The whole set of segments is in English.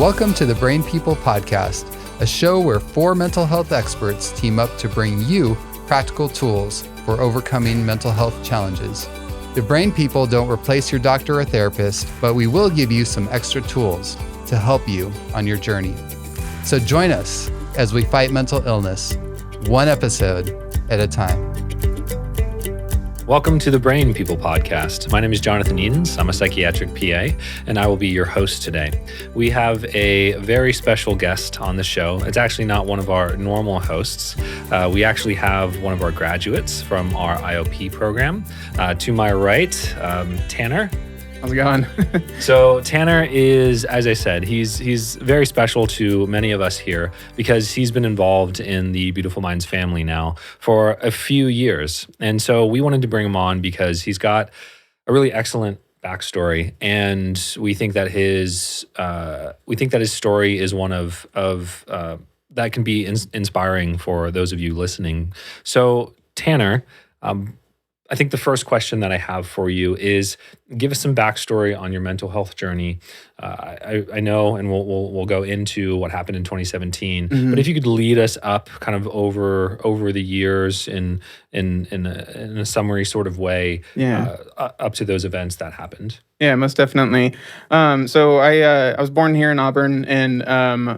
Welcome to the Brain People Podcast, a show where four mental health experts team up to bring you practical tools for overcoming mental health challenges. The Brain People don't replace your doctor or therapist, but we will give you some extra tools to help you on your journey. So join us as we fight mental illness, one episode at a time. Welcome to the Brain People Podcast. My name is Jonathan Edens. I'm a psychiatric PA, and I will be your host today. We have a very special guest on the show. It's actually not one of our normal hosts. We actually have one of our graduates from our IOP program. To my right, Tanner. How's it going? So Tanner is, as I said, he's very special to many of us here because he's been involved in the Beautiful Minds family now for a few years. And so we wanted to bring him on because he's got a really excellent backstory, and we think that his story is one of that can be inspiring for those of you listening. So Tanner, I think the first question that I have for you is give us some backstory on your mental health journey. I know, and we'll go into what happened in 2017. But if you could lead us up, kind of over the years in a summary sort of way, up to those events that happened. Yeah, most definitely. So I was born here in Auburn, and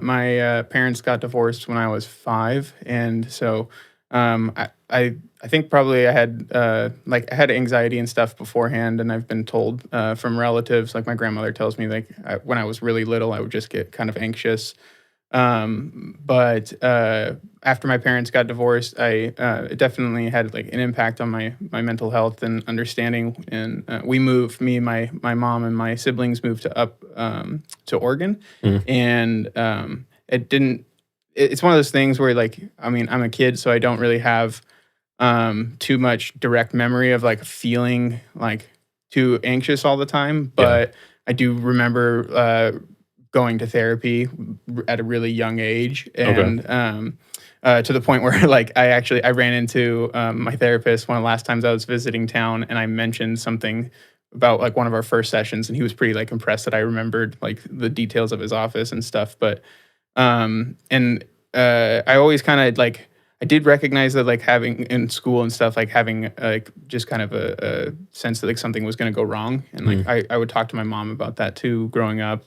my parents got divorced when I was 5, and so I think probably I had anxiety and stuff beforehand, and I've been told from relatives, like my grandmother tells me, when I was really little, I would just get kind of anxious. But after my parents got divorced, it definitely had like an impact on my mental health and understanding. And we moved, me, my mom, and my siblings moved to Oregon, and it didn't. It's one of those things where, like, I mean, I'm a kid, so I don't really have too much direct memory of like feeling like too anxious all the time. But I do remember going to therapy at a really young age, and to the point where like I ran into my therapist one of the last times I was visiting town, and I mentioned something about like one of our first sessions, and he was pretty like impressed that I remembered like the details of his office and stuff. But I always kind of like, I did recognize that like having in school and stuff, like having like just kind of a sense that like something was going to go wrong. And like I would talk to my mom about that too growing up.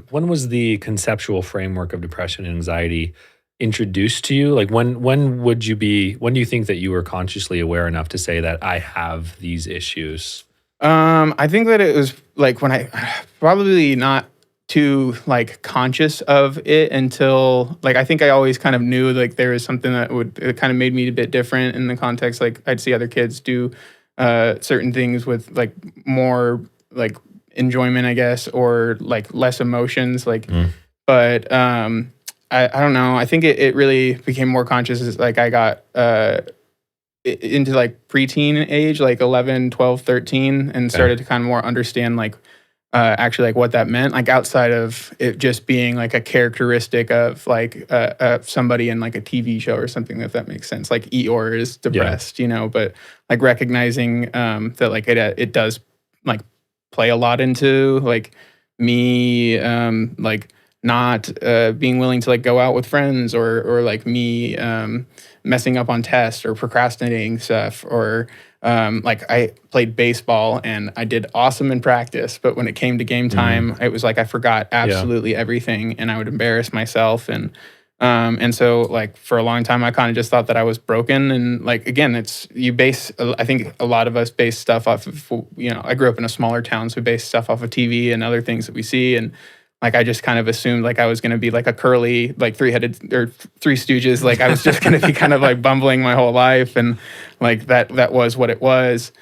When was the conceptual framework of depression and anxiety introduced to you? Like when do you think that you were consciously aware enough to say that I have these issues? I think that it was like when I probably not too like conscious of it until like I think I always kind of knew like there was something that it kind of made me a bit different in the context. Like I'd see other kids do certain things with like more like enjoyment, I guess, or like less emotions. Like, but I don't know. I think it really became more conscious as like I got into like preteen age, like 11, 12, 13, and started to kind of more understand like actually like what that meant, like outside of it just being like a characteristic of like somebody in like a TV show or something, if that makes sense. Like Eeyore is depressed, you know, but like recognizing that like it does like play a lot into like me like not being willing to like go out with friends or like me messing up on tests or procrastinating stuff, or like I played baseball and I did awesome in practice, but when it came to game time, it was like I forgot absolutely everything, and I would embarrass myself, and so like for a long time I kind of just thought that I was broken. And like again, I think a lot of us base stuff off of, you know, I grew up in a smaller town, so we base stuff off of TV and other things that we see, and like I just kind of assumed like I was going to be like a curly, like three-headed or Three Stooges. Like I was just going to be kind of like bumbling my whole life, and like that was what it was.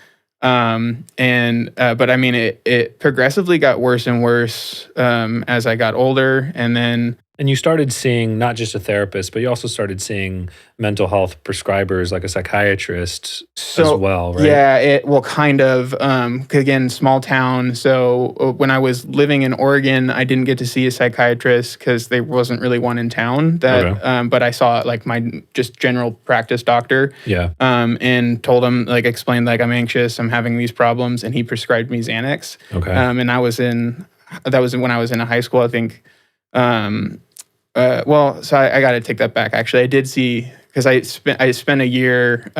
But I mean, it progressively got worse and worse as I got older, and then. And you started seeing not just a therapist, but you also started seeing mental health prescribers like a psychiatrist as well, right? Yeah, kind of. Again, small town. So when I was living in Oregon, I didn't get to see a psychiatrist because there wasn't really one in town. But I saw like my just general practice doctor. Yeah. And told him, like, explained like I'm anxious, I'm having these problems, and he prescribed me Xanax. Okay. And that was when I was in high school, I think. So I got to take that back. Actually, I did see, because I spent a year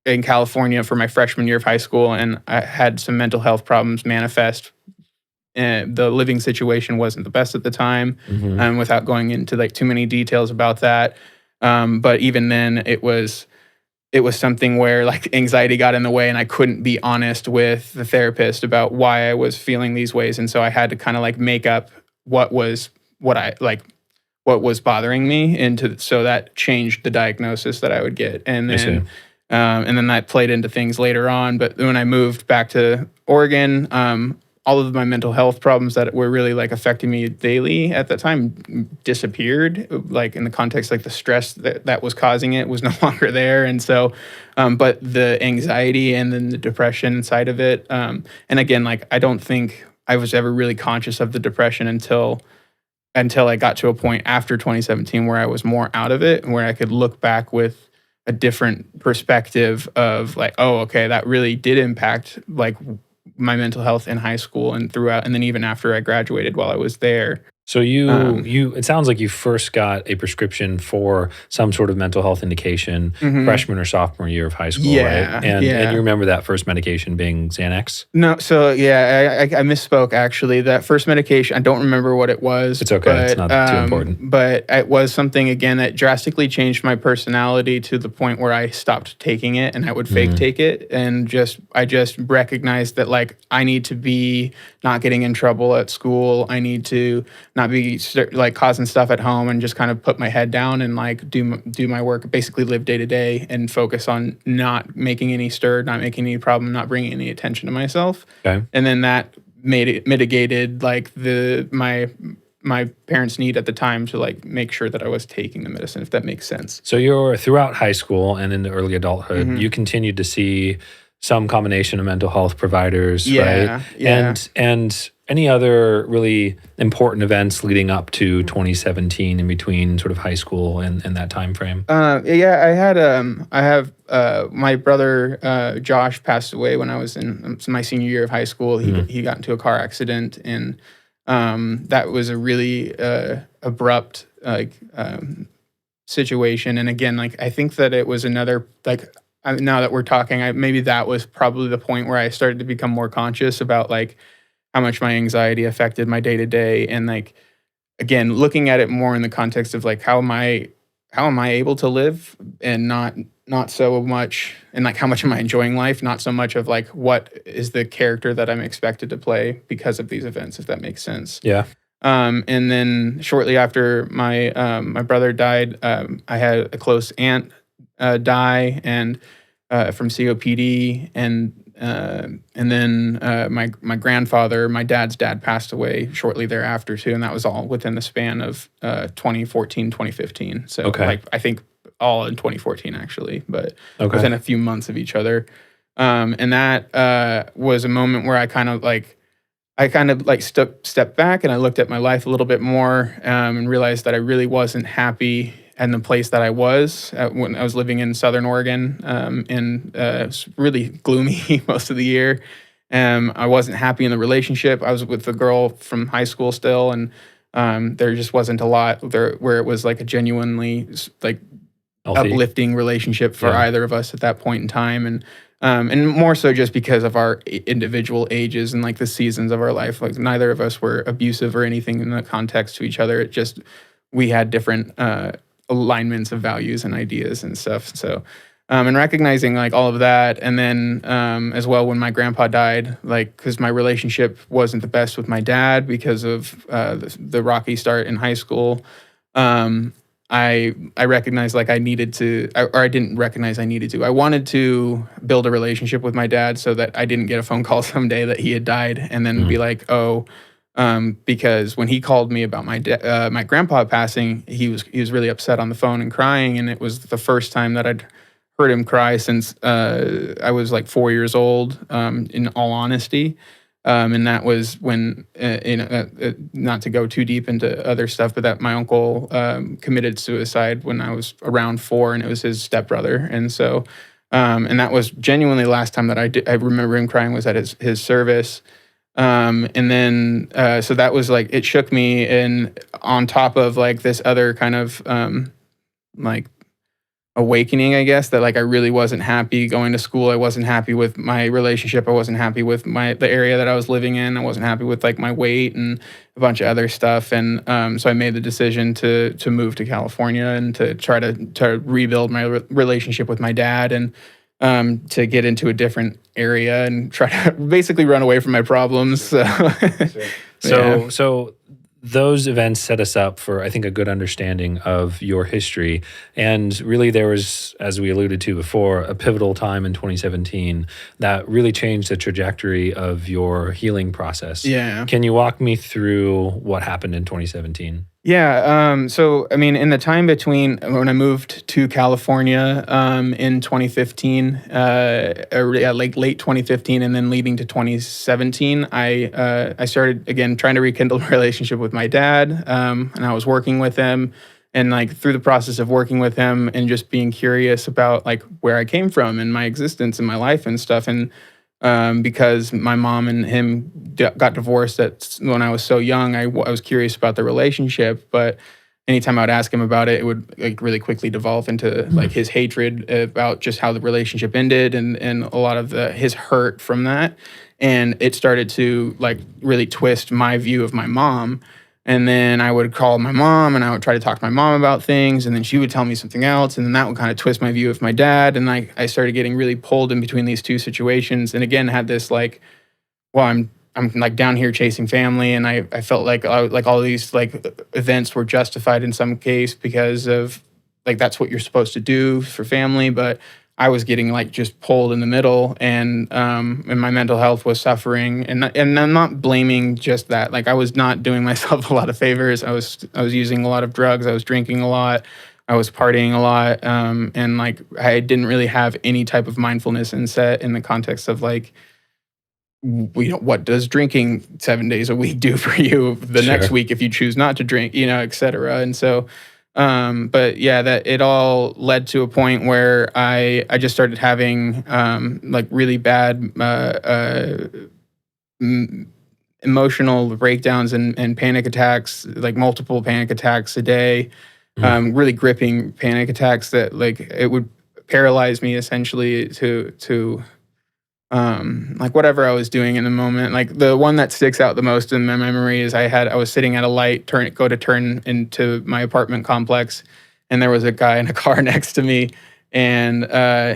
in California for my freshman year of high school, and I had some mental health problems manifest. And the living situation wasn't the best at the time, without going into like too many details about that. But even then, it was something where like anxiety got in the way, and I couldn't be honest with the therapist about why I was feeling these ways, and so I had to kind of like make up what was bothering me into, so that changed the diagnosis that I would get. And then that played into things later on. But when I moved back to Oregon, all of my mental health problems that were really like affecting me daily at that time disappeared. Like in the context, like the stress that was causing it was no longer there. And so, but the anxiety and then the depression side of it. And again, like I don't think I was ever really conscious of the depression until I got to a point after 2017 where I was more out of it and where I could look back with a different perspective of like, oh, okay, that really did impact like my mental health in high school and throughout, and then even after I graduated while I was there. So it sounds like you first got a prescription for some sort of mental health indication freshman or sophomore year of high school, right? And you remember that first medication being Xanax? No, so I misspoke actually. That first medication, I don't remember what it was. It's okay, it's not too important. But it was something, again, that drastically changed my personality to the point where I stopped taking it and I would fake take it. And I just recognized that like I need to be not getting in trouble at school. I need to not be like causing stuff at home, and just kind of put my head down and like do my work, basically live day to day and focus on not making any stir, not making any problem, not bringing any attention to myself. Okay. And then that mitigated like my parents' need at the time to like make sure that I was taking the medicine, if that makes sense. So you're throughout high school and into early adulthood, you continued to see some combination of mental health providers, right? Yeah. And any other really important events leading up to 2017 in between sort of high school and that time frame? I have my brother Josh passed away when I was in my senior year of high school. He got into a car accident, and that was a really abrupt situation. And again, like I think that it was another like. Now that we're talking, maybe that was probably the point where I started to become more conscious about like how much my anxiety affected my day to day, and like again looking at it more in the context of like how am I able to live and not so much, and like how much am I enjoying life, not so much of like what is the character that I'm expected to play because of these events, if that makes sense. Yeah. And then shortly after my brother died, I had a close aunt die and from COPD, and then my grandfather, my dad's dad, passed away shortly thereafter too, and that was all within the span of 2014, 2015. So like I think all in 2014 actually, but within a few months of each other. And that was a moment where I kind of stepped back and I looked at my life a little bit more, and realized that I really wasn't happy in the place that I was when I was living in Southern Oregon, and it was really gloomy most of the year. I wasn't happy in the relationship. I was with a girl from high school still, and there just wasn't a lot there where it was like a genuinely like healthy, uplifting relationship for either of us at that point in time. And more so just because of our individual ages and like the seasons of our life. Like neither of us were abusive or anything in the context to each other. It just, we had different alignments of values and ideas and stuff. So, and recognizing like all of that. And then as well, when my grandpa died, like, cause my relationship wasn't the best with my dad because of the rocky start in high school. I recognized like I needed to, or I didn't recognize I needed to. I wanted to build a relationship with my dad so that I didn't get a phone call someday that he had died and then be like, oh, because when he called me about my grandpa passing, he was really upset on the phone and crying, and it was the first time that I'd heard him cry since I was like 4 years old. In all honesty. And that was when, not to go too deep into other stuff, but that my uncle committed suicide when I was around 4, and it was his stepbrother. And so, and that was genuinely the last time that I remember him crying was at his service. And then, so that was like, it shook me. And on top of like this other kind of like awakening, I guess, that like I really wasn't happy going to school. I wasn't happy with my relationship. I wasn't happy with the area that I was living in. I wasn't happy with like my weight and a bunch of other stuff. And so I made the decision to move to California and to try to rebuild my relationship with my dad, and to get into a different area and try to basically run away from my problems. So, yeah. So those events set us up for, I think, a good understanding of your history. And really, there was, as we alluded to before, a pivotal time in 2017 that really changed the trajectory of your healing process. Yeah. Can you walk me through what happened in 2017? Yeah. So, I mean, in the time between when I moved to California in 2015, like late 2015, and then leading to 2017, I started again trying to rekindle a relationship with my dad, and I was working with him, and like through the process of working with him and just being curious about like where I came from and my existence and my life and stuff, and because my mom and him got divorced when I was so young. I was curious about the relationship, but anytime I would ask him about it, it would like really quickly devolve into like his hatred about just how the relationship ended, and a lot of his hurt from that. And it started to like really twist my view of my mom. And then I would call my mom and I would try to talk to my mom about things. And then she would tell me something else. And then that would kind of twist my view of my dad. And I started getting really pulled in between these two situations. And again, had this like, well, I'm like down here chasing family. And I felt like all these like events were justified in some case because of like, that's what you're supposed to do for family. But I was getting like just pulled in the middle, and my mental health was suffering, and I'm not blaming just that. Like I was not doing myself a lot of favors. I was using a lot of drugs. I was drinking a lot. I was partying a lot, and like I didn't really have any type of mindfulness in the context of like, what does drinking 7 days a week do for you the next week if you choose not to drink, et cetera. And so. But yeah, that it all led to a point where I just started having like really bad emotional breakdowns and panic attacks, like multiple panic attacks a day, really gripping panic attacks that like it would paralyze me essentially to like whatever I was doing in the moment. Like the one that sticks out the most in my memory is I was sitting at a light, turn into my apartment complex, and there was a guy in a car next to me, and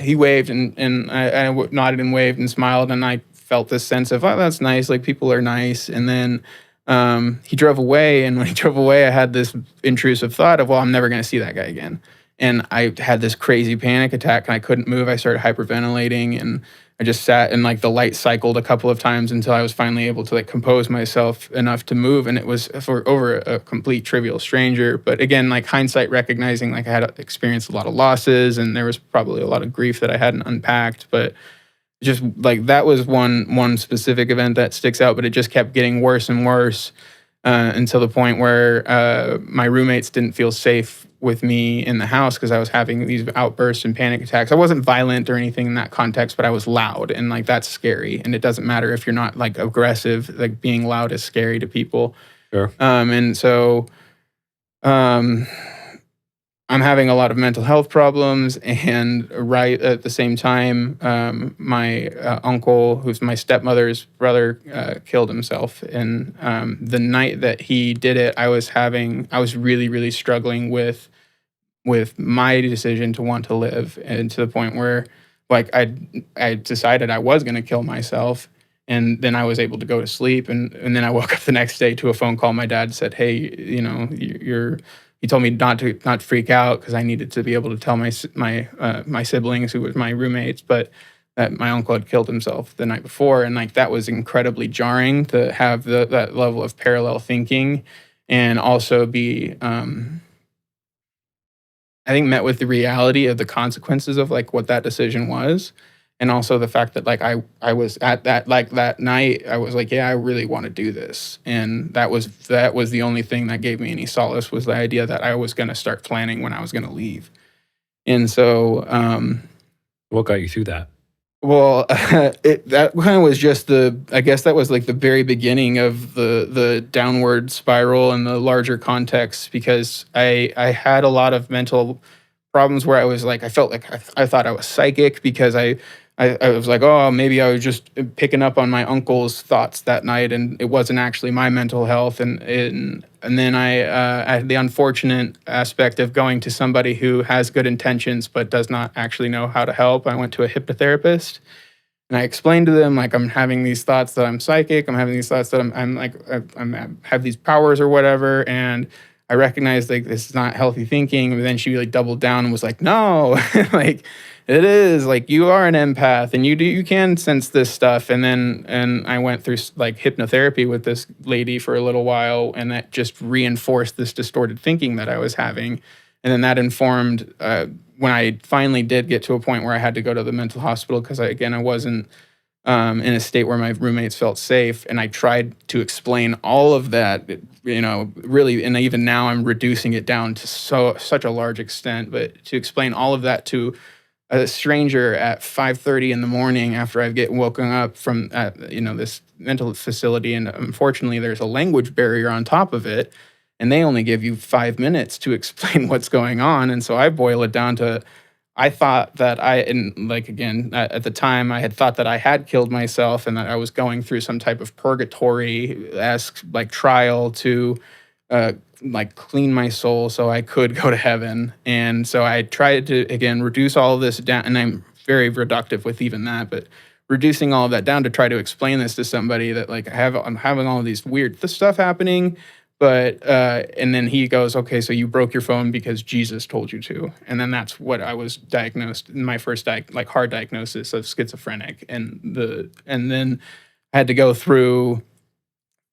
he waved, and I nodded and waved and smiled, and I felt this sense of, oh, that's nice, like people are nice. And then he drove away, and when he drove away, I had this intrusive thought of, well, I'm never going to see that guy again. And I had this crazy panic attack, and I couldn't move. I started hyperventilating, and I just sat, and like the light cycled a couple of times until I was finally able to like compose myself enough to move. And it was for over a complete trivial stranger. But again, like hindsight recognizing like I had experienced a lot of losses, and there was probably a lot of grief that I hadn't unpacked. But just like that was one specific event that sticks out, but it just kept getting worse and worse until the point where my roommates didn't feel safe with me in the house because I was having these outbursts and panic attacks. I wasn't violent or anything in that context, but I was loud, and like that's scary. And it doesn't matter if you're not like aggressive, like being loud is scary to people. Sure. And so I'm having a lot of mental health problems, and right at the same time, my uncle, who's my stepmother's brother, killed himself. And the night that he did it, I was really, really struggling with my decision to want to live, and to the point where, like, I decided I was going to kill myself. And then I was able to go to sleep, and then I woke up the next day to a phone call. My dad said, "Hey, he told me not to freak out because I needed to be able to tell my siblings, who were my roommates, but that my uncle had killed himself the night before." And like that was incredibly jarring to have that level of parallel thinking, and also be I think met with the reality of the consequences of like what that decision was. And also the fact that like I was at that night, I was like, yeah, I really want to do this. And that was the only thing that gave me any solace, was the idea that I was going to start planning when I was going to leave. And so What got you through that? Well, that kind of was just I guess that was like the very beginning of the downward spiral and the larger context, because I had a lot of mental problems where I was like, I felt like I thought I was psychic because I was like, oh, maybe I was just picking up on my uncle's thoughts that night, and it wasn't actually my mental health. And then I had the unfortunate aspect of going to somebody who has good intentions but does not actually know how to help. I went to a hypnotherapist, and I explained to them, like, I'm having these thoughts that I'm psychic. I'm having these thoughts that I'm like I have these powers or whatever, and I recognized like this is not healthy thinking. And then she like doubled down and was like, no, like it is, like you are an empath and you can sense this stuff. And I went through like hypnotherapy with this lady for a little while, and that just reinforced this distorted thinking that I was having. And then that informed when I finally did get to a point where I had to go to the mental hospital, because I wasn't in a state where my roommates felt safe. And I tried to explain all of that, really. And even now I'm reducing it down to such a large extent, but to explain all of that to a stranger at 5:30 in the morning after I get woken up from this mental facility, and unfortunately there's a language barrier on top of it, and they only give you 5 minutes to explain what's going on. And so I boil it down to, I thought that at the time I had thought that I had killed myself, and that I was going through some type of purgatory-esque like trial to uh, like clean my soul so I could go to heaven. And so I tried to again reduce all of this down, and I'm very reductive with even that, but reducing all of that down to try to explain this to somebody that like I'm having all of these weird stuff happening. But and then he goes, okay, so you broke your phone because Jesus told you to. And then that's what I was diagnosed in my first hard diagnosis of schizophrenic. And then I had to go through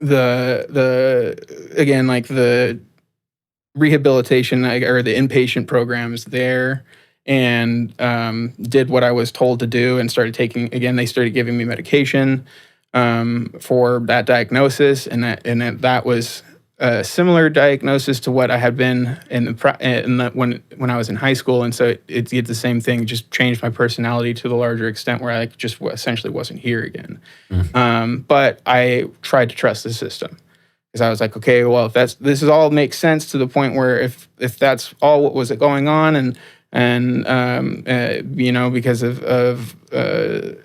the again, like the rehabilitation, or the inpatient programs there, and did what I was told to do, and started taking, again, they started giving me medication for that diagnosis. And that was a similar diagnosis to what I had been when I was in high school. And so it did the same thing, just changed my personality to the larger extent where I just essentially wasn't here again. But I tried to trust the system, because I was like, okay, well, if this is all makes sense to the point where if that's all what was going on, and because of the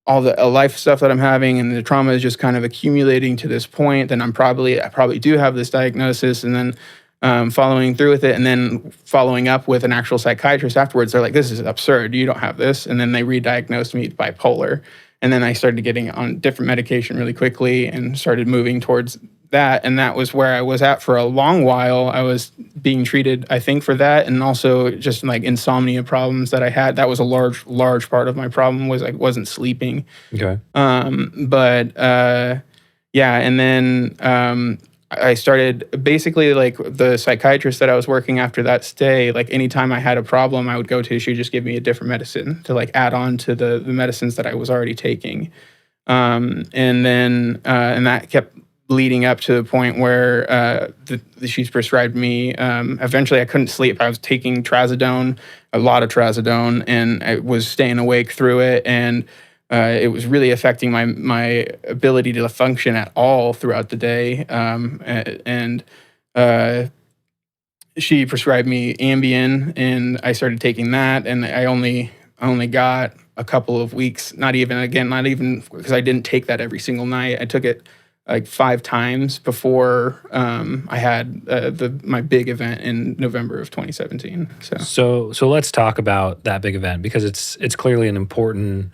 all the life stuff that I'm having, and the trauma is just kind of accumulating to this point, then I probably do have this diagnosis. And then following through with it, and then following up with an actual psychiatrist afterwards, they're like, this is absurd, you don't have this. And then they re-diagnosed me bipolar. And then I started getting on different medication really quickly and started moving towards that. And that was where I was at for a long while. I was being treated, I think, for that, and also just like insomnia problems that I had. That was a large part of my problem, was I wasn't sleeping. Okay. But yeah, and then I started basically, like, the psychiatrist that I was working after that stay, like anytime I had a problem I would go to, she would just give me a different medicine to like add on to the medicines that I was already taking. And that kept leading up to the point where she's prescribed me. Eventually I couldn't sleep. I was taking trazodone, a lot of trazodone, and I was staying awake through it. And it was really affecting my ability to function at all throughout the day. And she prescribed me Ambien, and I started taking that, and I only got a couple of weeks. Not even because I didn't take that every single night. I took it like 5 times before I had my big event in November of 2017. So let's talk about that big event, because it's clearly an important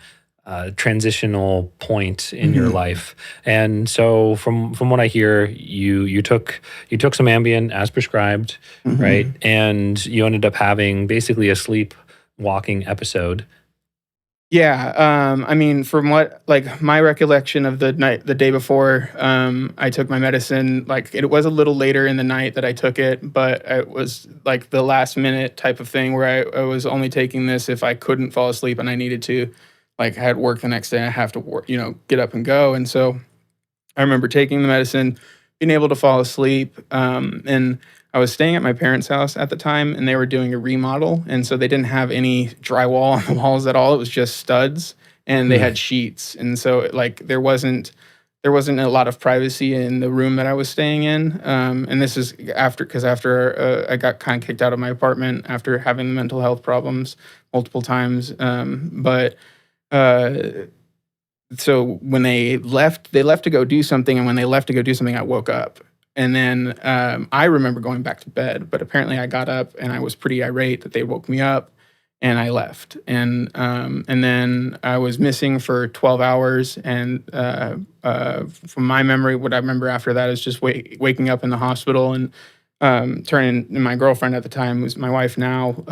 transitional point in your life. And so from what I hear, you took some Ambien as prescribed, right? And you ended up having basically a sleepwalking episode. Yeah, I mean, from what, like, my recollection of the day before, I took my medicine. Like, it was a little later in the night that I took it, but it was like the last minute type of thing where I was only taking this if I couldn't fall asleep and I needed to, like, I had work the next day. I have to work, get up and go. And so I remember taking the medicine, being able to fall asleep, and I was staying at my parents' house at the time, and they were doing a remodel, and so they didn't have any drywall on the walls at all. It was just studs, and they had sheets, and so like there wasn't a lot of privacy in the room that I was staying in. And this is after I got kind of kicked out of my apartment after having the mental health problems multiple times. But so when they left to go do something, and when they left to go do something, I woke up. And then I remember going back to bed, but apparently I got up and I was pretty irate that they woke me up, and I left. And then I was missing for 12 hours. And from my memory, what I remember after that is just waking up in the hospital and turning. And my girlfriend at the time, who's my wife now,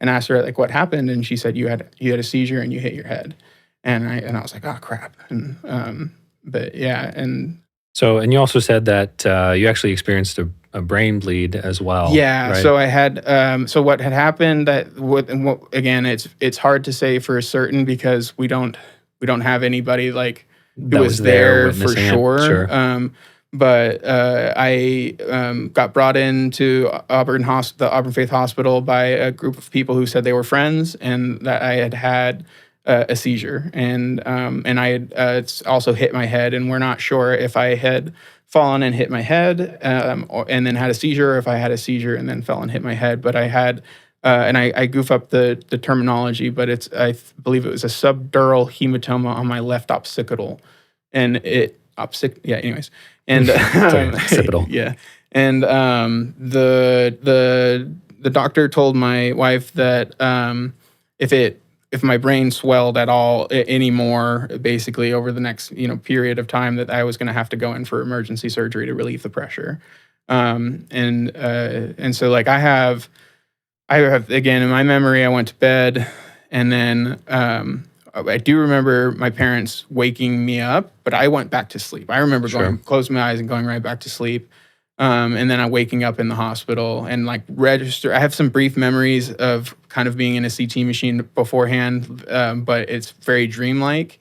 and asked her like what happened, and she said you had a seizure and you hit your head. And I was like, oh crap. And but yeah, and So, and you also said that you actually experienced a brain bleed as well. yeah. Right? So I had so what had happened again, it's hard to say for certain because we don't have anybody like who That was there for witnessing it. sure. Sure. But I got brought into the Auburn Faith Hospital by a group of people who said they were friends, and that I had a seizure, and I had it's also hit my head, and we're not sure if I had fallen and hit my head, and then had a seizure, or if I had a seizure and then fell and hit my head. But I had, and I goof up the terminology, but I believe it was a subdural hematoma on my left occipital, and anyways, and Sorry, occipital. yeah, and the doctor told my wife that if my brain swelled at all anymore, basically over the next period of time, that I was going to have to go in for emergency surgery to relieve the pressure. And so like I have again in my memory, I went to bed, and then I do remember my parents waking me up, but I went back to sleep. I remember closing my eyes and going right back to sleep. And then I'm waking up in the hospital and like I have some brief memories of kind of being in a CT machine beforehand, but it's very dreamlike.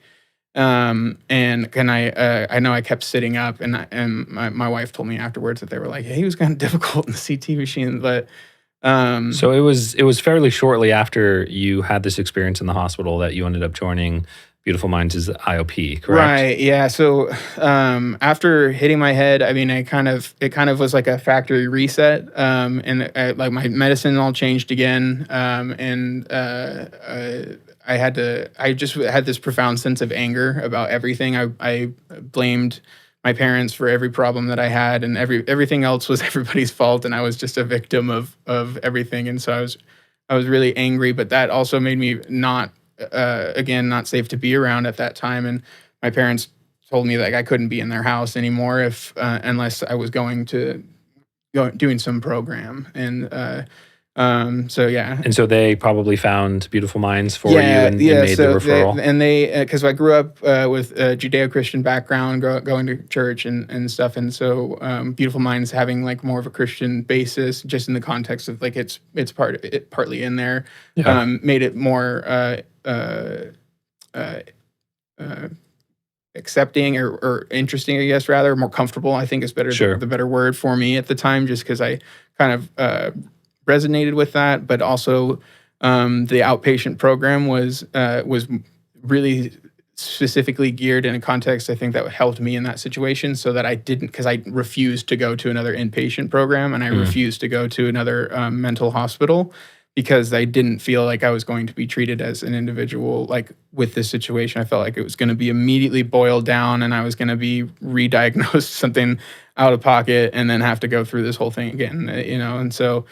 And I know I kept sitting up, and my wife told me afterwards that they were like, hey, he was kind of difficult in the CT machine, but. So it was fairly shortly after you had this experience in the hospital that you ended up joining Beautiful Minds' IOP, correct? Right. Yeah. So after hitting my head, I mean, it kind of was like a factory reset, and like my medicine all changed again, and I just had this profound sense of anger about everything. I blamed my parents for every problem that I had, and everything else was everybody's fault, and I was just a victim of everything. And so I was really angry, but that also made me not safe to be around at that time. And my parents told me like I couldn't be in their house anymore unless I was doing some program. And so yeah. And so they probably found Beautiful Minds for you and made the referral. Because I grew up with a Judeo-Christian background, going to church and stuff, and so Beautiful Minds having like more of a Christian basis, just in the context of like it's partly in there, made it more accepting or interesting, I guess, rather more comfortable. I think is the better word for me at the time, just because I kind of resonated with that, but also the outpatient program was really specifically geared in a context, I think, that helped me in that situation, so that I didn't, because I refused to go to another inpatient program, and I refused to go to another mental hospital, because I didn't feel like I was going to be treated as an individual. Like with this situation, I felt like it was going to be immediately boiled down, and I was going to be re-diagnosed something out of pocket, and then have to go through this whole thing again, and so.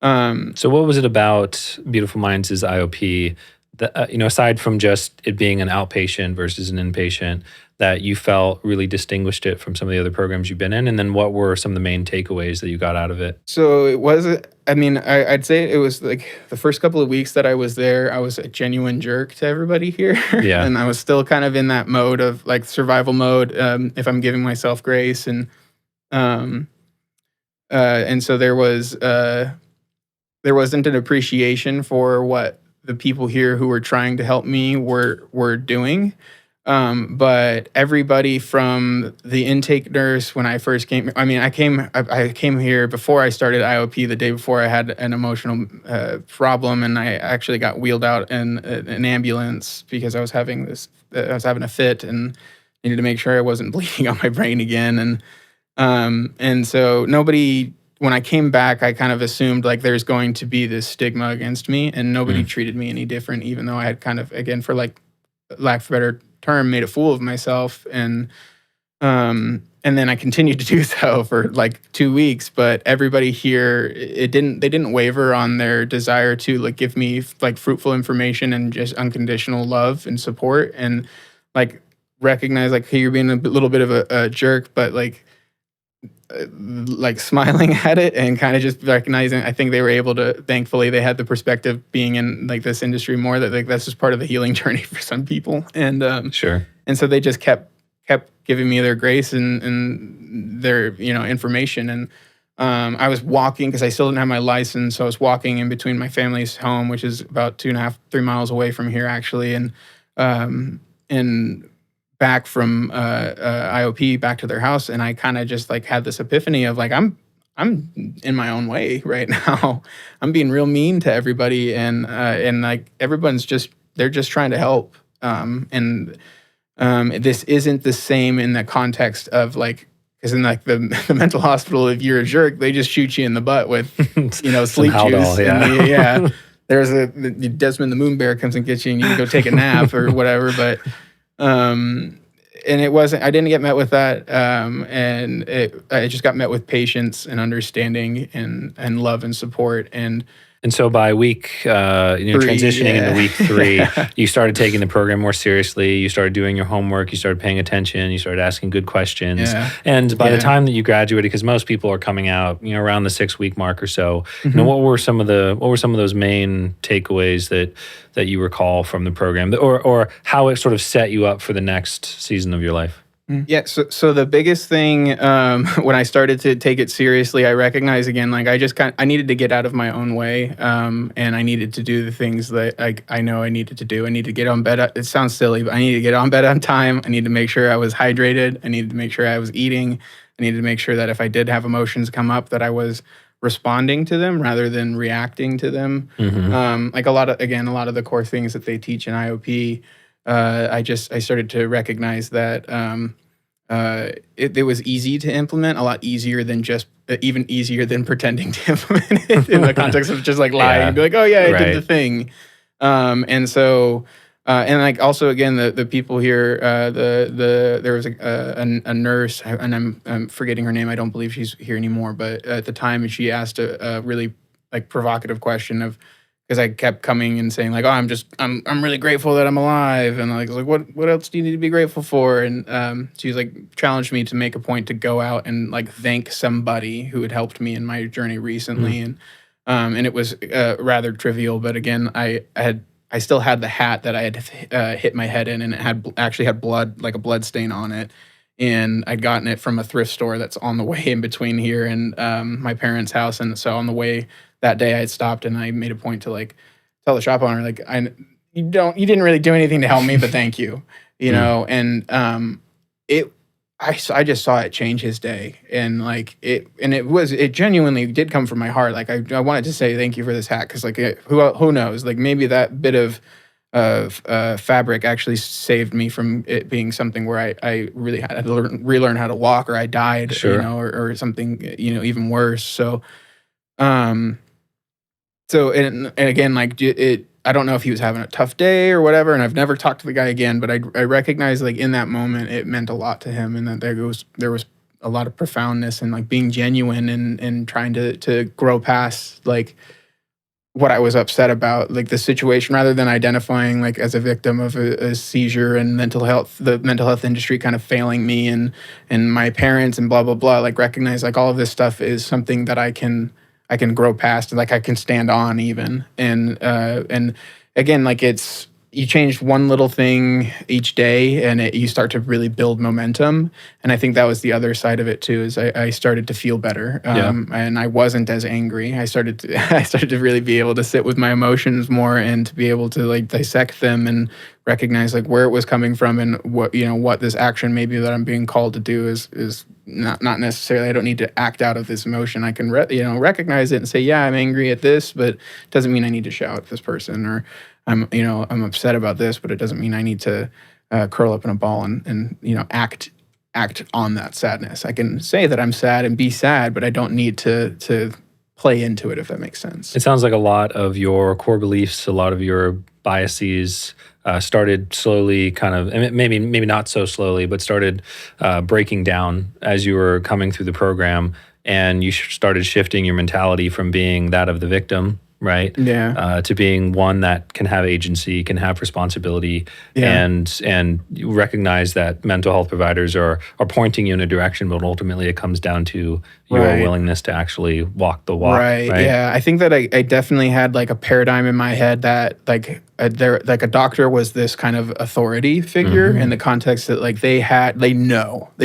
So what was it about Beautiful Minds' IOP that, aside from just it being an outpatient versus an inpatient, that you felt really distinguished it from some of the other programs you've been in? And then what were some of the main takeaways that you got out of it? So it was, I'd say it was like the first couple of weeks that I was there, I was a genuine jerk to everybody here. Yeah. And I was still kind of in that mode of like survival mode, if I'm giving myself grace. And so there wasn't an appreciation for what the people here who were trying to help me were doing. But everybody from the intake nurse when I first came, I came here before I started IOP. The day before, I had an emotional problem, and I actually got wheeled out in an ambulance because I was having a fit and needed to make sure I wasn't bleeding on my brain again. And so nobody. When I came back, I kind of assumed like there's going to be this stigma against me, and nobody treated me any different, even though I had kind of, again, for like lack of a better term, made a fool of myself. And then I continued to do so for like 2 weeks. But everybody here, they didn't waver on their desire to like give me like fruitful information and just unconditional love and support, and like recognize like, hey, you're being a little bit of a jerk, but like smiling at it and kind of just recognizing. I think they were able to, thankfully they had the perspective being in like this industry more, that like that's just part of the healing journey for some people. And Sure. And so they just kept giving me their grace and their information. And I was walking because I still didn't have my license, so I was walking in between my family's home, which is about 2.5, 3 miles away from here actually, and back from IOP back to their house. And I kind of just like had this epiphany of like, I'm in my own way right now. I'm being real mean to everybody, and like they're just trying to help. This isn't the same in the context of like, because in like the mental hospital, if you're a jerk, they just shoot you in the butt with sleep juice. Yeah. There's Desmond the Moon Bear comes and gets you, and you can go take a nap or whatever. But and it wasn't. I didn't get met with that, and I just got met with patience and understanding and love and support. And so by week, transitioning into week 3, you started taking the program more seriously. You started doing your homework. You started paying attention. You started asking good questions. Yeah. And by the time that you graduated, because most people are coming out, around the 6-week mark or so, what were some of those main takeaways that you recall from the program, or how it sort of set you up for the next season of your life? Yeah, so the biggest thing when I started to take it seriously, I recognized again, like I needed to get out of my own way, and I needed to do the things that I know I needed to do. I need to get on bed. It sounds silly, but I need to get on bed on time. I need to make sure I was hydrated. I needed to make sure I was eating. I needed to make sure that if I did have emotions come up, that I was responding to them rather than reacting to them. Like a lot of the core things that they teach in IOP. I started to recognize that it was easy to implement, a lot easier than even easier than pretending to implement it in the context of just like lying and be like, oh yeah, I did the thing. And so, and like also again, the people here, there was a nurse, and I'm forgetting her name. I don't believe she's here anymore, but at the time she asked a really like provocative question of, because I kept coming and saying like, oh, I'm really grateful that I'm alive, and like what else do you need to be grateful for? And she was like challenged me to make a point to go out and like thank somebody who had helped me in my journey recently, and it was rather trivial, but again, I still had the hat that I had hit my head in, and it actually had blood, like a blood stain on it. And I'd gotten it from a thrift store that's on the way in between here and my parents' house. And so on the way that day, I had stopped and I made a point to like tell the shop owner, like, you didn't really do anything to help me, but thank you, know. And I just saw it change his day, and like it genuinely did come from my heart. Like I wanted to say thank you for this hat, because like who knows, like maybe that bit of fabric actually saved me from it being something where I really had to relearn how to walk, or I died, or something, even worse. So, and again, like I don't know if he was having a tough day or whatever, and I've never talked to the guy again, but I recognize like in that moment it meant a lot to him, and that there was a lot of profoundness and like being genuine and trying to grow past like what I was upset about, like the situation, rather than identifying like as a victim of a seizure and the mental health industry kind of failing me and my parents and blah, blah, blah, like recognize like all of this stuff is something that I can grow past, and like I can stand on even. And again, like it's, you change one little thing each day, and you start to really build momentum. And I think that was the other side of it too. Is I started to feel better, and I wasn't as angry. I started to really be able to sit with my emotions more, and to be able to like dissect them and recognize like where it was coming from, and what this action maybe that I'm being called to do is not necessarily. I don't need to act out of this emotion. I can recognize it and say, yeah, I'm angry at this, but it doesn't mean I need to shout at this person, or I'm upset about this, but it doesn't mean I need to curl up in a ball and act on that sadness. I can say that I'm sad and be sad, but I don't need to play into it, if that makes sense. It sounds like a lot of your core beliefs, a lot of your biases started slowly, kind of, and maybe not so slowly, but started breaking down as you were coming through the program, and you started shifting your mentality from being that of the victim, right? Yeah. To being one that can have agency, can have responsibility, and you recognize that mental health providers are pointing you in a direction, but ultimately it comes down to your willingness to actually walk the walk. Right. Yeah. I think that I definitely had like a paradigm in my head that like a doctor was this kind of authority figure in the context that like they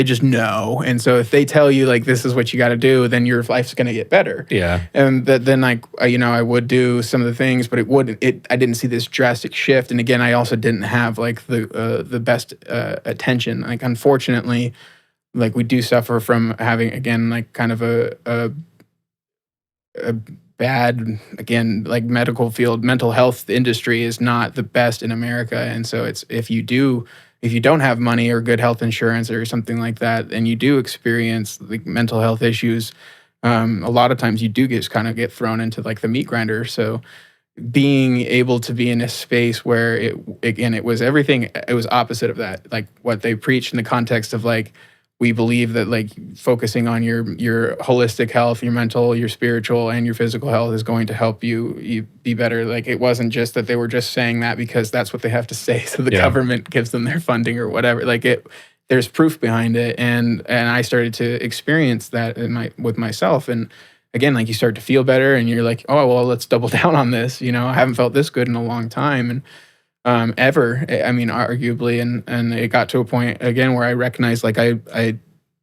just know. And so if they tell you like this is what you got to do, then your life's going to get better. Yeah. And then like, I would do some of the things, but I didn't see this drastic shift. And again, I also didn't have like the best attention. Like, unfortunately, like we do suffer from having, again, like kind of a bad, again, like mental health industry is not the best in America. And so it's, if you don't have money or good health insurance or something like that, and you do experience like mental health issues, a lot of times you do get thrown into like the meat grinder. So being able to be in a space where it was opposite of that, like what they preached in the context of like, we believe that like focusing on your holistic health, your mental, your spiritual, and your physical health is going to help you be better. Like, it wasn't just that they were just saying that because that's what they have to say, so the government gives them their funding or whatever. Like, there's proof behind it, and I started to experience that with myself. And again, like, you start to feel better, and you're like, oh well, let's double down on this. I haven't felt this good in a long time, and ever. I mean, arguably, and it got to a point again where I recognized like I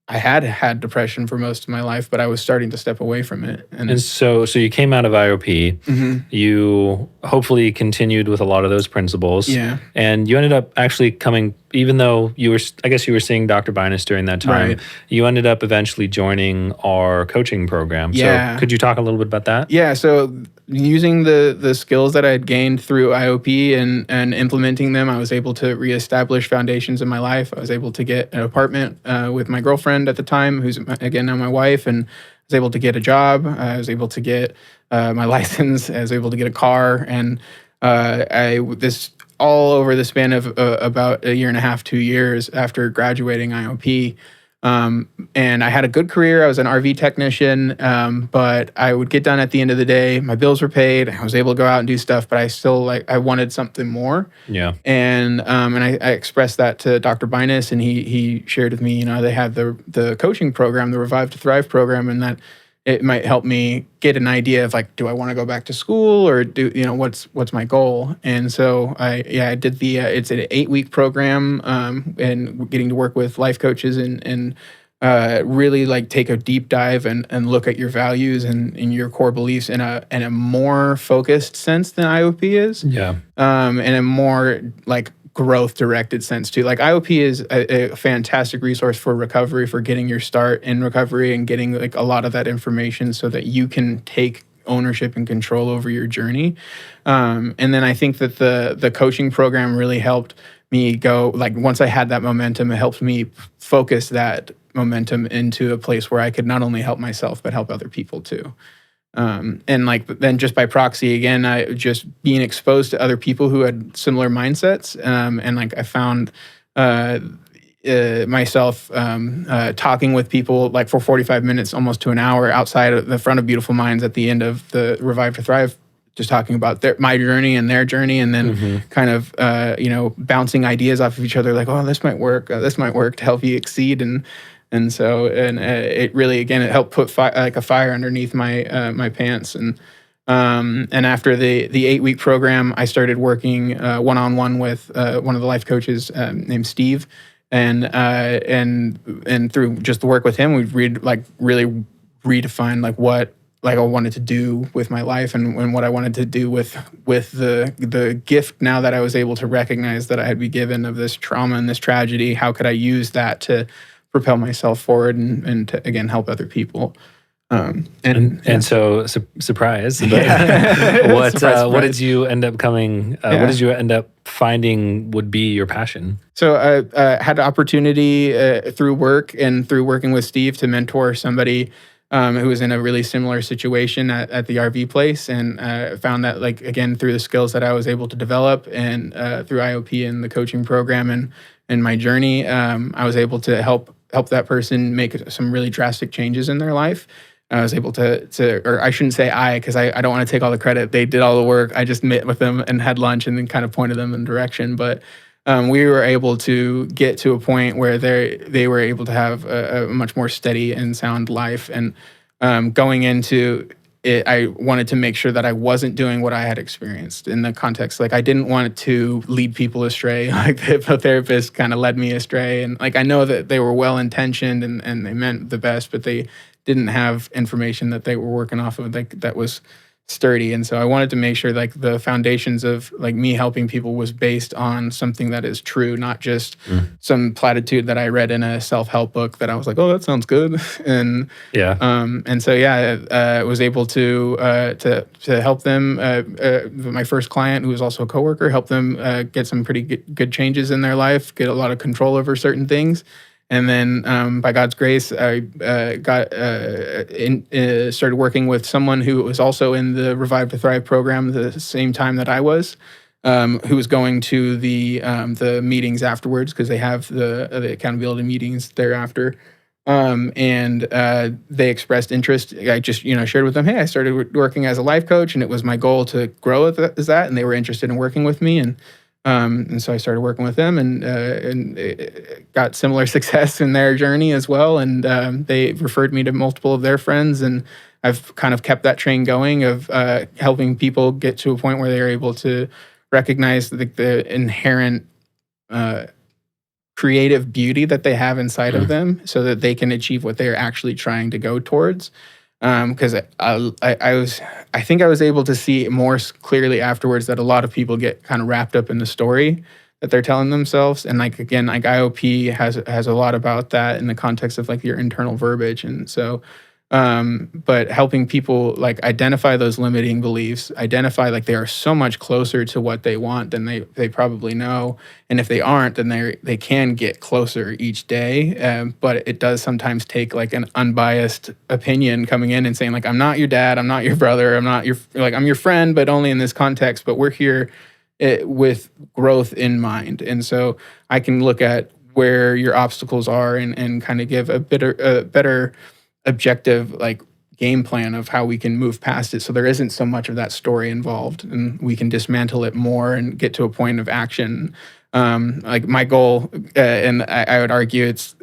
had depression for most of my life, but I was starting to step away from it. And so you came out of IOP. You hopefully continued with a lot of those principles. Yeah. And you ended up actually coming, even though you were seeing Dr. Binus during that time, you ended up eventually joining our coaching program. Yeah. So could you talk a little bit about that? Yeah. So using the skills that I had gained through IOP and implementing them, I was able to reestablish foundations in my life. I was able to get an apartment with my girlfriend at the time, who's again now my wife, and I was able to get a job. I was able to get my license. I was able to get a car, and this all over the span of about a year and a half, 2 years after graduating IOP. And I had a good career. I was an RV technician, but I would get done at the end of the day. My bills were paid. I was able to go out and do stuff, but I still I wanted something more. Yeah. And I expressed that to Dr. Binus, and he shared with me, they had the coaching program, the Revive to Thrive program, and that it might help me get an idea of like, do I want to go back to school, or what's my goal? And so I did it's an 8-week program, and getting to work with life coaches and really like take a deep dive and look at your values and your core beliefs in a more focused sense than IOP is. Yeah. And a more like growth directed sense too. Like, IOP is a fantastic resource for recovery, for getting your start in recovery and getting like a lot of that information so that you can take ownership and control over your journey. And then I think that the coaching program really helped me go, like, once I had that momentum, it helped me focus that momentum into a place where I could not only help myself, but help other people too. And like, then just by proxy, again, I just being exposed to other people who had similar mindsets. And like, I found myself talking with people like for 45 minutes, almost to an hour outside of the front of Beautiful Minds at the end of the Revive to Thrive, just talking about my journey and their journey, and then kind of, bouncing ideas off of each other, like, oh, this might work to help you exceed. And so it really, again, it helped put a fire underneath my pants, and And after the 8-week program, I started working one-on-one with one of the life coaches named Steve, and through just the work with him, we've really redefined what I wanted to do with my life, and what I wanted to do with the gift now that I was able to recognize that I had been given of this trauma and this tragedy. How could I use that to propel myself forward and to again help other people? So surprise. But what did you end up coming? What did you end up finding would be your passion? So I had the opportunity through work and through working with Steve to mentor somebody who was in a really similar situation at the RV place, and found that again through the skills that I was able to develop and through IOP and the coaching program and my journey, I was able to help that person make some really drastic changes in their life. I was able to, or I shouldn't say because I don't want to take all the credit. They did all the work. I just met with them and had lunch and then kind of pointed them in direction. But we were able to get to a point where they were able to have a much more steady and sound life. And going into it, I wanted to make sure that I wasn't doing what I had experienced in the context. I didn't want to lead people astray. The hypnotherapist kind of led me astray. And I know that they were well-intentioned and they meant the best, but they didn't have information that they were working off of that was sturdy. And so I wanted to make sure the foundations of me helping people was based on something that is true, not just some platitude that I read in a self-help book that I was like, oh, that sounds good. And I was able to help them. My first client, who was also a coworker, help them get some pretty good changes in their life, get a lot of control over certain things. And then, by God's grace, I started working with someone who was also in the Revive to Thrive program the same time that I was, who was going to the meetings afterwards because they have the accountability meetings thereafter. And they expressed interest. I just shared with them, hey, I started working as a life coach, and it was my goal to grow as that, and they were interested in working with me. And so I started working with them and got similar success in their journey as well. And they referred me to multiple of their friends. And I've kind of kept that train going of helping people get to a point where they're able to recognize the inherent creative beauty that they have inside of them so that they can achieve what they're actually trying to go towards. Because I think I was able to see more clearly afterwards that a lot of people get kind of wrapped up in the story that they're telling themselves, and IOP has a lot about that in the context of your internal verbiage, and so. But helping people identify those limiting beliefs, identify they are so much closer to what they want than they probably know. And if they aren't, then they can get closer each day. But it does sometimes take an unbiased opinion coming in and saying I'm not your dad, I'm not your brother, I'm not your I'm your friend, but only in this context. But we're here with growth in mind. And so I can look at where your obstacles are and kind of give a better objective game plan of how we can move past it so there isn't so much of that story involved and we can dismantle it more and get to a point of action. My goal, and I would argue it's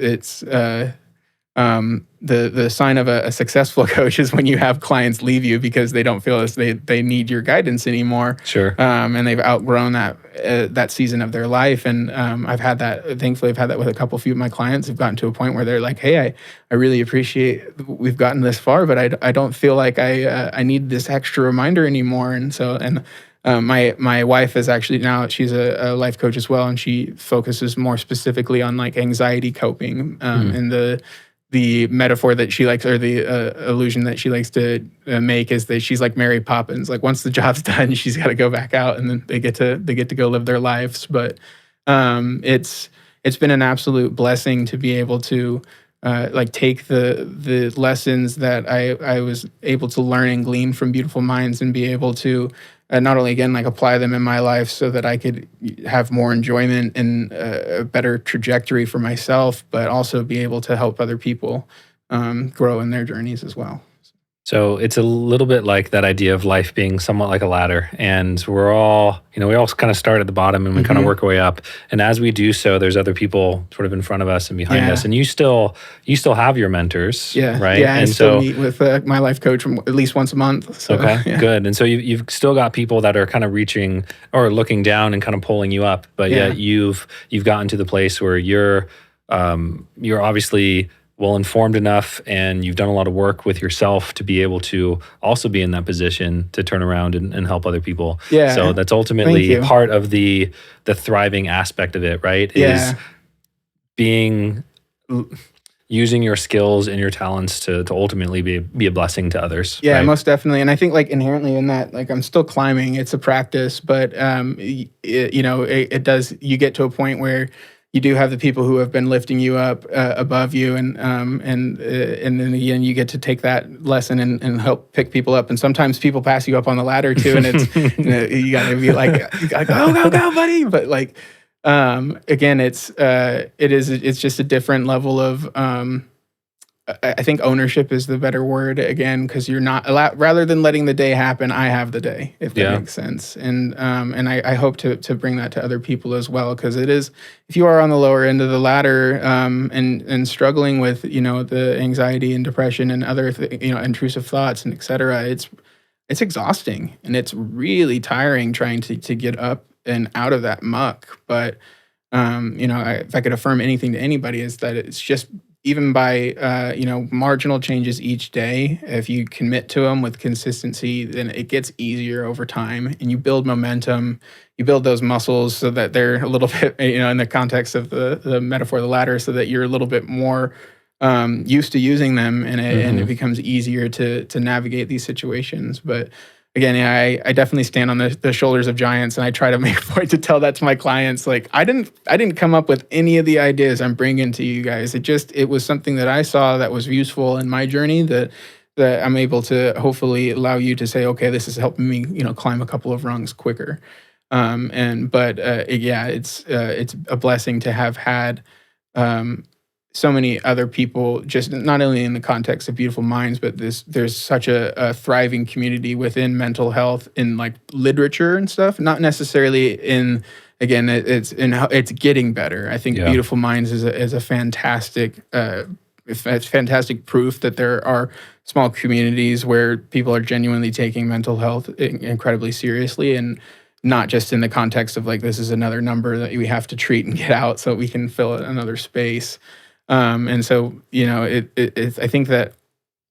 the sign of a successful coach is when you have clients leave you because they don't feel as they need your guidance anymore. Sure. And they've outgrown that season of their life. And thankfully I've had that with a few of my clients who've gotten to a point where they're like, hey, I really appreciate we've gotten this far, but I don't feel like I need this extra reminder anymore. And so, my wife is actually now she's a life coach as well, and she focuses more specifically on anxiety coping, and the metaphor that she likes, or the illusion that she likes to make, is that she's like Mary Poppins. Once the job's done, she's got to go back out, and then they get to go live their lives. But it's been an absolute blessing to be able to take the lessons that I was able to learn and glean from Beautiful Minds and be able to not only again apply them in my life so that I could have more enjoyment and a better trajectory for myself, but also be able to help other people grow in their journeys as well. So it's a little bit like that idea of life being somewhat like a ladder. And we're all, we all kind of start at the bottom and we kind of work our way up. And as we do so, there's other people sort of in front of us and behind us. And you still have your mentors, right? Yeah, I And still meet with my life coach at least once a month. So, okay, good. And so you've still got people that are kind of reaching or looking down and kind of pulling you up. But yet you've gotten to the place where you're obviously well informed enough, and you've done a lot of work with yourself to be able to also be in that position to turn around and help other people. Yeah. So that's ultimately part of the thriving aspect of it, right? Is using your skills and your talents to ultimately be a blessing to others. Yeah, right? most definitely. And I think like inherently in that, like I'm still climbing. It's a practice, but it does. You get to a point where you do have the people who have been lifting you up above you, and then again you get to take that lesson and help pick people up. And sometimes people pass you up on the ladder too, and it's you got to be like, go, buddy. But like again, it's just a different level of I think ownership is the better word again, because you're not rather than letting the day happen, I have the day, if that makes sense. And I hope to bring that to other people as well, because it is, if you are on the lower end of the ladder and struggling with the anxiety and depression and other intrusive thoughts and et cetera, it's exhausting and it's really tiring trying to get up and out of that muck. But if I could affirm anything to anybody, is that it's just, even by marginal changes each day, if you commit to them with consistency, then it gets easier over time, and you build momentum. You build those muscles so that they're a little bit, in the context of the metaphor of the ladder, so that you're a little bit more used to using them, and it becomes easier to navigate these situations. But again, I definitely stand on the shoulders of giants, and I try to make a point to tell that to my clients. Like, I didn't come up with any of the ideas I'm bringing to you guys. It was something that I saw that was useful in my journey that I'm able to hopefully allow you to say, okay, this is helping me, climb a couple of rungs quicker. It's a blessing to have had so many other people, just not only in the context of Beautiful Minds, but there's such a thriving community within mental health in like literature and stuff. Not necessarily in, again, it's getting better. I think Beautiful Minds is a fantastic, it's fantastic proof that there are small communities where people are genuinely taking mental health incredibly seriously, and not just in the context of like, this is another number that we have to treat and get out so we can fill another space. And so, I think that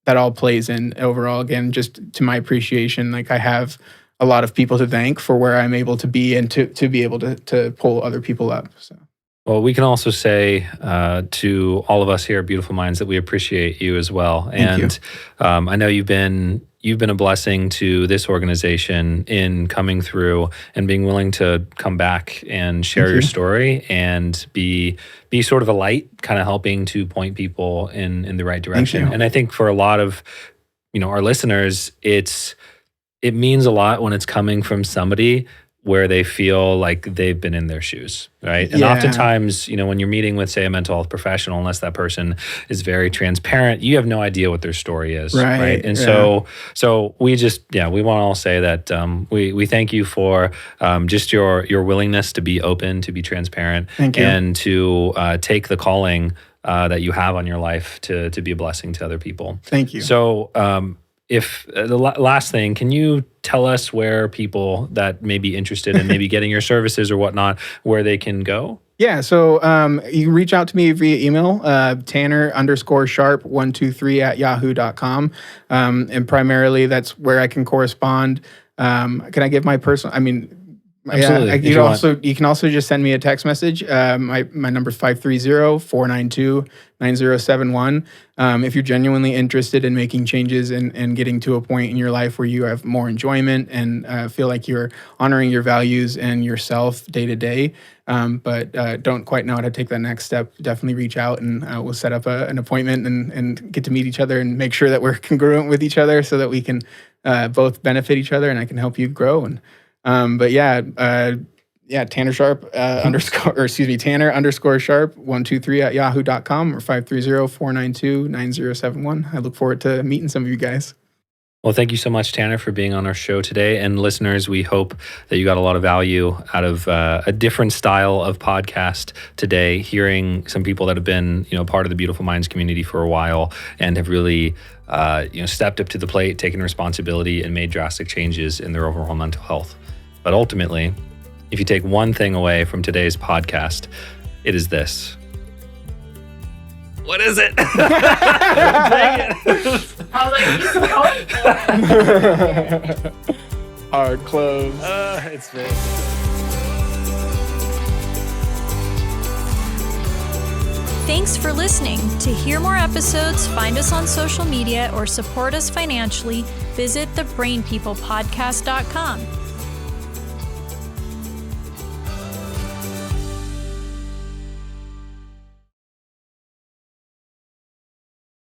all plays in overall, again, just to my appreciation. Like, I have a lot of people to thank for where I'm able to be, and to be able to pull other people up. So. Well, we can also say to all of us here at Beautiful Minds that we appreciate you as well. Thank you. I know you've been a blessing to this organization in coming through and being willing to come back and share your story and be sort of a light, kind of helping to point people in the right direction. And I think for a lot of our listeners, it means a lot when it's coming from somebody where they feel like they've been in their shoes, right? And oftentimes, when you're meeting with, say, a mental health professional, unless that person is very transparent, you have no idea what their story is, right? And so we just, we want to all say that we thank you for just your willingness to be open, to be transparent, and to take the calling that you have on your life to be a blessing to other people. Thank you. So, if the last thing, can you tell us where people that may be interested in maybe getting your services or whatnot, where they can go? Yeah, so you can reach out to me via email, Tanner_sharp123@yahoo.com. And primarily that's where I can correspond. Can I give my personal, Absolutely. You can also just send me a text message. My number is 530-492-9071. If you're genuinely interested in making changes and getting to a point in your life where you have more enjoyment and feel like you're honoring your values and yourself day to day, but don't quite know how to take that next step, definitely reach out, and we'll set up an appointment and get to meet each other and make sure that we're congruent with each other so that we can both benefit each other, and I can help you grow. And Tanner Sharp Tanner_Sharp123@yahoo.com or 530-492-9071. I look forward to meeting some of you guys. Well, thank you so much, Tanner, for being on our show today. And listeners, we hope that you got a lot of value out of a different style of podcast today, hearing some people that have been, part of the Beautiful Minds community for a while and have really, stepped up to the plate, taken responsibility, and made drastic changes in their overall mental health. But ultimately, if you take one thing away from today's podcast, it is this. What is it? Dang it. I was like, he's going for it. Hard close. It's very. Thanks for listening. To hear more episodes, find us on social media, or support us financially, visit thebrainpeoplepodcast.com.